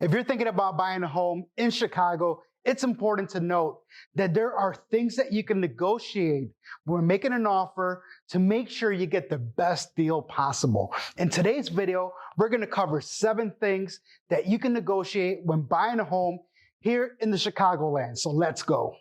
If you're thinking about buying a home in Chicago, it's important to note that there are things that you can negotiate when making an offer to make sure you get the best deal possible. In today's video, we're going to cover 7 things that you can negotiate when buying a home here in the Chicagoland. So let's go.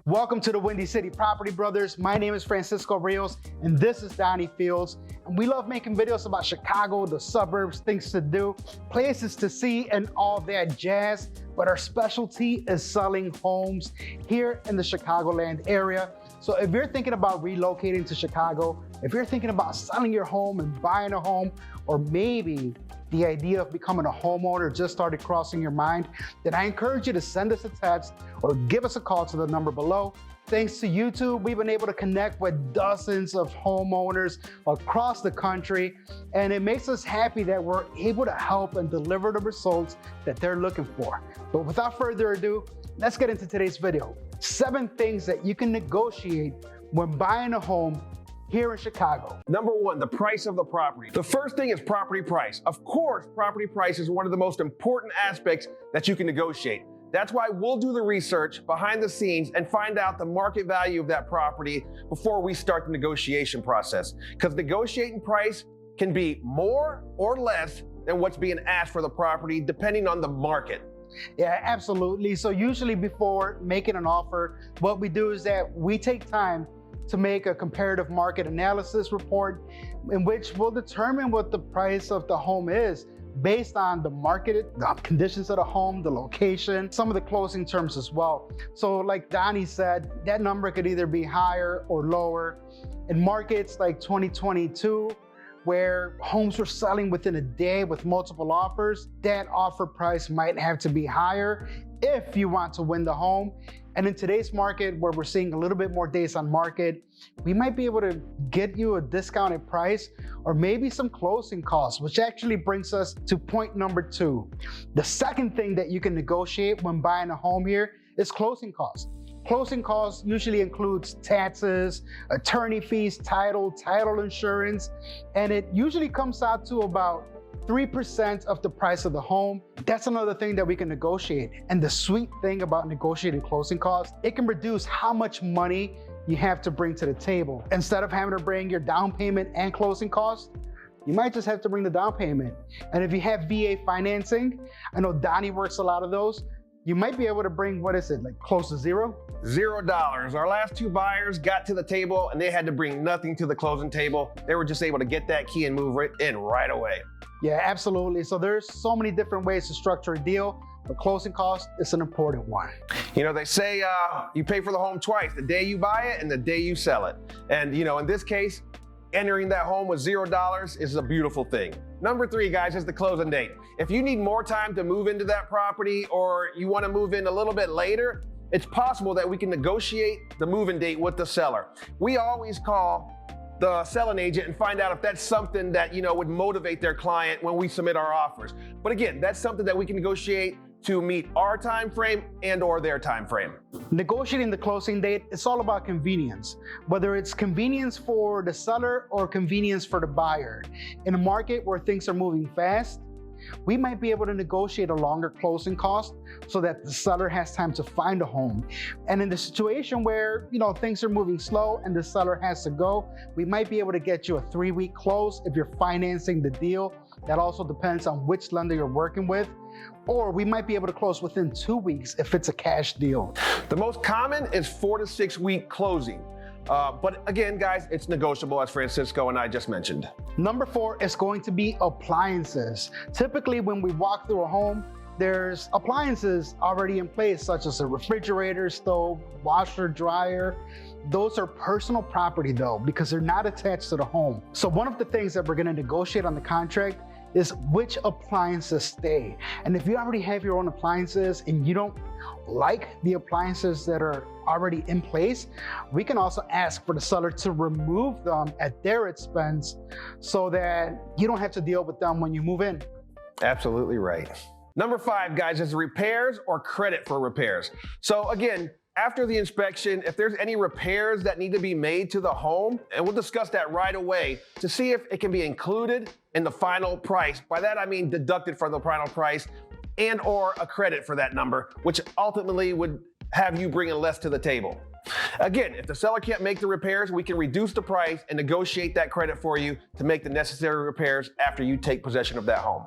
Welcome to the Windy City Property Brothers. My name is Francisco Rios, and this is Donnie Fields. And we love making videos about Chicago, the suburbs, things to do, places to see, and all that jazz. But our specialty is selling homes here in the Chicagoland area. So if you're thinking about relocating to Chicago, if you're thinking about selling your home and buying a home, or maybe the idea of becoming a homeowner just started crossing your mind, then I encourage you to send us a text or give us a call to the number below. Thanks to YouTube, we've been able to connect with dozens of homeowners across the country, and it makes us happy that we're able to help and deliver the results that they're looking for. But without further ado, let's get into today's video. 7 things that you can negotiate when buying a home here in Chicago. Number 1, the price of the property. The first thing is property price. Of course, property price is one of the most important aspects that you can negotiate. That's why we'll do the research behind the scenes and find out the market value of that property before we start the negotiation process. Because negotiating price can be more or less than what's being asked for the property, depending on the market. Yeah, absolutely. So usually before making an offer, what we do is that we take time to make a comparative market analysis report in which we'll determine what the price of the home is based on the market, the conditions of the home, the location, some of the closing terms as well. So like Donnie said, that number could either be higher or lower. In markets like 2022, where homes were selling within a day with multiple offers, that offer price might have to be higher if you want to win the home. And in today's market, where we're seeing a little bit more days on market, we might be able to get you a discounted price or maybe some closing costs, which actually brings us to point number 2. The second thing that you can negotiate when buying a home here is closing costs. Closing costs usually includes taxes, attorney fees, title insurance, and it usually comes out to about 3% of the price of the home. That's another thing that we can negotiate. And the sweet thing about negotiating closing costs, it can reduce how much money you have to bring to the table. Instead of having to bring your down payment and closing costs, you might just have to bring the down payment. And if you have VA financing, I know Donnie works a lot of those, you might be able to bring, what is it, like close to $0? $0. Our last 2 buyers got to the table and they had to bring nothing to the closing table. They were just able to get that key and move it in right away. Yeah, absolutely. So there's so many different ways to structure a deal, but closing cost is an important one. You know, they say you pay for the home twice, the day you buy it and the day you sell it. And you know, in this case, entering that home with $0 is a beautiful thing. Number 3, guys, is the closing date. If you need more time to move into that property or you want to move in a little bit later, it's possible that we can negotiate the move-in date with the seller. We always call the selling agent and find out if that's something that, you know, would motivate their client when we submit our offers. But again, that's something that we can negotiate to meet our time frame and or their time frame. Negotiating the closing date, it's all about convenience, whether it's convenience for the seller or convenience for the buyer. In a market where things are moving fast, we might be able to negotiate a longer closing cost so that the seller has time to find a home. And in the situation where, you know, things are moving slow and the seller has to go, we might be able to get you a 3-week close if you're financing the deal. That also depends on which lender you're working with. Or we might be able to close within 2 weeks if it's a cash deal. The most common is 4 to 6 week closing. But again, guys, it's negotiable, as Francisco and I just mentioned. Number 4 is going to be appliances. Typically, when we walk through a home, there's appliances already in place, such as a refrigerator, stove, washer, dryer. Those are personal property though, because they're not attached to the home. So one of the things that we're gonna negotiate on the contract is which appliances stay. And if you already have your own appliances and you don't like the appliances that are already in place, we can also ask for the seller to remove them at their expense so that you don't have to deal with them when you move in. Absolutely right. Number 5, guys, is repairs or credit for repairs. So again, After the inspection, if there's any repairs that need to be made to the home, and we'll discuss that right away to see if it can be included in the final price. By that, I mean deducted from the final price and or a credit for that number, which ultimately would have you bringing less to the table. Again, if the seller can't make the repairs, we can reduce the price and negotiate that credit for you to make the necessary repairs after you take possession of that home.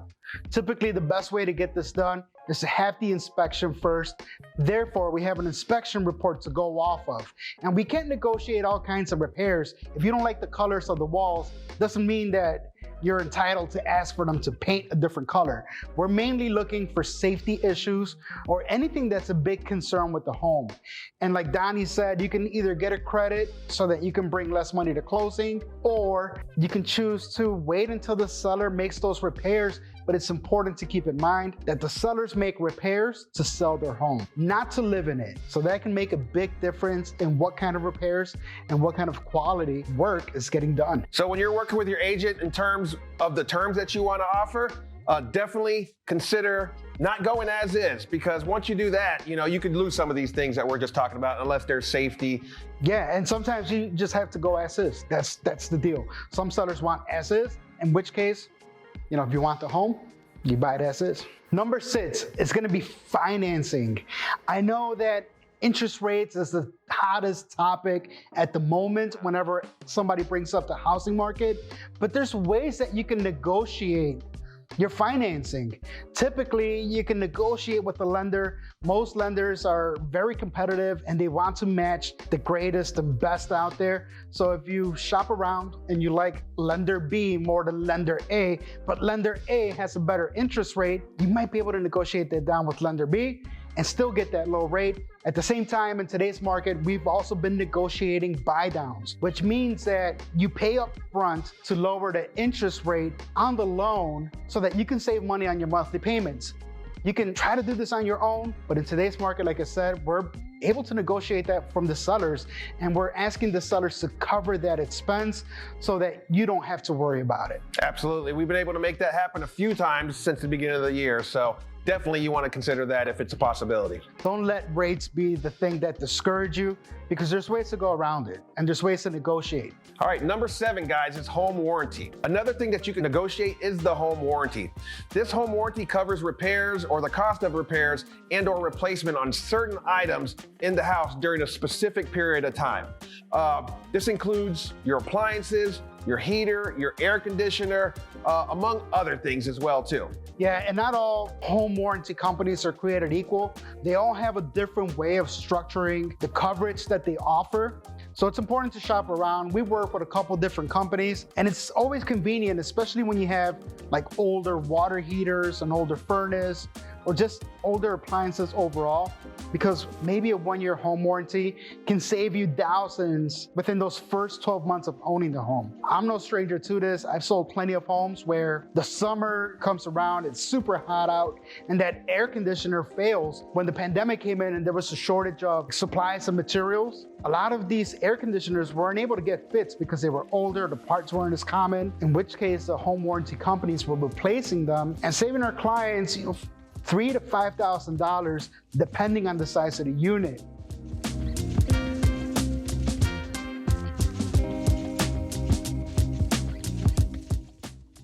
Typically, the best way to get this done is to have the inspection first. Therefore, we have an inspection report to go off of. And we can't negotiate all kinds of repairs. If you don't like the colors of the walls, doesn't mean that you're entitled to ask for them to paint a different color. We're mainly looking for safety issues or anything that's a big concern with the home. And like Donnie said, you can either get a credit so that you can bring less money to closing, or you can choose to wait until the seller makes those repairs. But it's important to keep in mind that the sellers make repairs to sell their home, not to live in it. So that can make a big difference in what kind of repairs and what kind of quality work is getting done. So when you're working with your agent in terms of the terms that you want to offer, definitely consider not going as is, because once you do that, you could lose some of these things that we're just talking about unless there's safety. Yeah, and sometimes you just have to go as is. That's the deal. Some sellers want as is, in which case, if you want the home, you buy it as is. Number 6 is going to be financing. I know that interest rates is the hottest topic at the moment whenever somebody brings up the housing market, but there's ways that you can negotiate your financing. Typically, you can negotiate with the lender. Most lenders are very competitive and they want to match the greatest and best out there. So if you shop around and you like lender B more than lender A, but lender A has a better interest rate, you might be able to negotiate that down with lender B and still get that low rate. At the same time, in today's market, we've also been negotiating buy downs, which means that you pay up front to lower the interest rate on the loan so that you can save money on your monthly payments. You can try to do this on your own, but in today's market, like I said, we're able to negotiate that from the sellers, and we're asking the sellers to cover that expense so that you don't have to worry about it. Absolutely. We've been able to make that happen a few times since the beginning of the year. So definitely you want to consider that if it's a possibility. Don't let rates be the thing that discourage you, because there's ways to go around it and there's ways to negotiate. All right, number 7, guys, is home warranty. Another thing that you can negotiate is the home warranty. This home warranty covers repairs or the cost of repairs and or replacement on certain items in the house during a specific period of time. This includes your appliances, your heater, your air conditioner, among other things as well too. Yeah, and not all home warranty companies are created equal. They all have a different way of structuring the coverage that they offer. So it's important to shop around. We work with a couple different companies, and it's always convenient, especially when you have like older water heaters, an older furnace, or just older appliances overall, because maybe a 1-year home warranty can save you thousands within those first 12 months of owning the home. I'm no stranger to this. I've sold plenty of homes where the summer comes around, it's super hot out, and that air conditioner fails. When the pandemic came in and there was a shortage of supplies and materials, a lot of these air conditioners weren't able to get fixed because they were older, the parts weren't as common, in which case the home warranty companies were replacing them and saving our clients $3,000 to $5,000 depending on the size of the unit.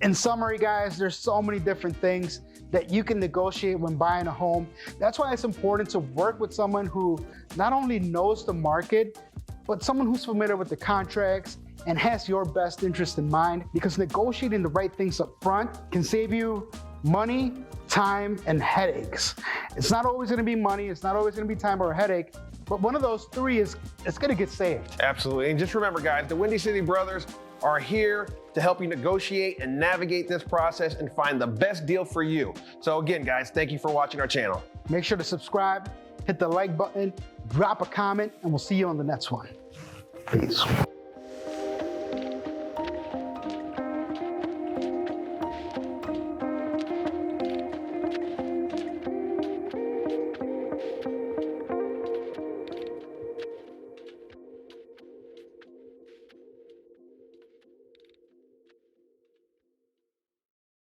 In summary, guys, there's so many different things that you can negotiate when buying a home. That's why it's important to work with someone who not only knows the market, but someone who's familiar with the contracts and has your best interest in mind, because negotiating the right things up front can save you money, time, and headaches. It's not always gonna be money, it's not always gonna be time or a headache, but one of those three is gonna get saved. Absolutely, and just remember, guys, the Windy City Brothers are here to help you negotiate and navigate this process and find the best deal for you. So again, guys, thank you for watching our channel. Make sure to subscribe, hit the like button, drop a comment, and we'll see you on the next one. Peace.